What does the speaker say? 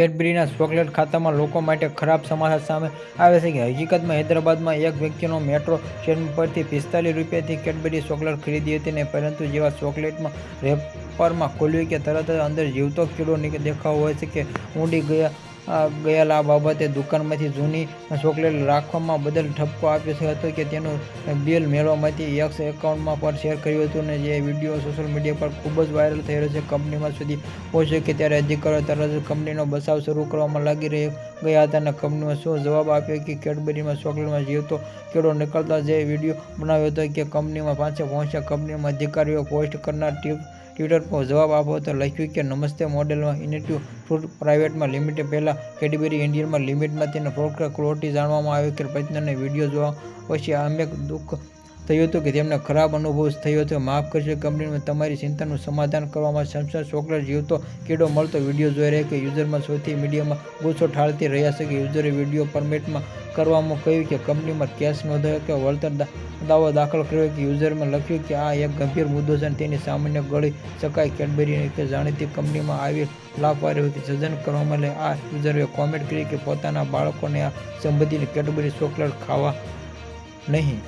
કેડબરીના chocolate ખાતામાં લોકો માટે ખરાબ સમાચાર સામે આવે છે કે હકીકતમાં હૈદરાબાદમાં એક વ્યક્તિનો મેટ્રો સ્ટેશન પરથી 45 રૂપિયાથી કેડબરી ચોકલેટ ખરીદી હતી ને પરંતુ જેવા ચોકલેટમાં રેપરમાં ખોલ્યું કે તરત જ અંદર જીવતો કીડો દેખાવ હોય છે કે ઊંડી ગયેલા આ બાબતે દુકાનમાંથી જૂની ચોકલેટ રાખવામાં બદલ ઠપકો આપ્યો હતો કે તેનું બિલ મેળવવા માટે એક્સ એકાઉન્ટમાં પર શેર કર્યું હતું ને જે વિડીયો સોશિયલ મીડિયા પર ખૂબ જ વાયરલ થઈ રહ્યો છે. કંપનીમાં સુધી પહોંચ્યો કે ત્યારે અધિકારીઓ તરત જ કંપનીનો બચાવ શરૂ કરવામાં લાગી ગયા હતા અને કંપનીમાં શું જવાબ આપ્યો કે કેડબરીમાં ચોકલેટમાં જીવતો કીડો નીકળતા જે વિડીયો બનાવ્યો હતો કે કંપનીમાં પાછા પહોંચ્યા. કંપનીમાં અધિકારીઓ પોસ્ટ કરનાર ટ્વિટર પર જવાબ આપ્યો હતો, લખ્યું કે નમસ્તે મોડેલમાં ઇનિટિવ ફૂડ પ્રાઇવેટમાં લિમિટેડ પહેલા કેડબરી ઇન્ડિયનમાં લિમિટમાં તેના પ્રોડક્ટ ક્વોલિટી જાણવામાં આવ્યો કે પત્નીને વિડીયો જોવા પછી અમને દુઃખ થયું હતું કે તેમને ખરાબ અનુભવ થયો હતો. માફ કરશો કંપનીમાં તમારી ચિંતાનું સમાધાન કરવામાં સેમસંગ ચોકલેટ જીવતો કીડો મળતો વિડીયો જોઈ રહ્યા કે યુઝરમાં સૌથી મીડિયામાં ગુસ્સો ઠાલતી રહ્યા છે કે યુઝરે વિડીયો ફોર્મેટમાં કરવામાં કહ્યું કે કંપનીમાં કેસ નોંધાયો કે વળતર દાવો દાખલ કર્યો કે યુઝરમાં લખ્યું કે આ એક ગંભીર મુદ્દો છે અને તેની સામાન્ય ગળી શકાય. કેડબરી કે જાણીતી કંપનીમાં આવી લાપરવાહીથી સજ્જન કરવામાં આ યુઝરે કોમેન્ટ કરી કે પોતાના બાળકોને આ સંબંધિત કેડબરી ચોકલેટ ખાવા નહીં.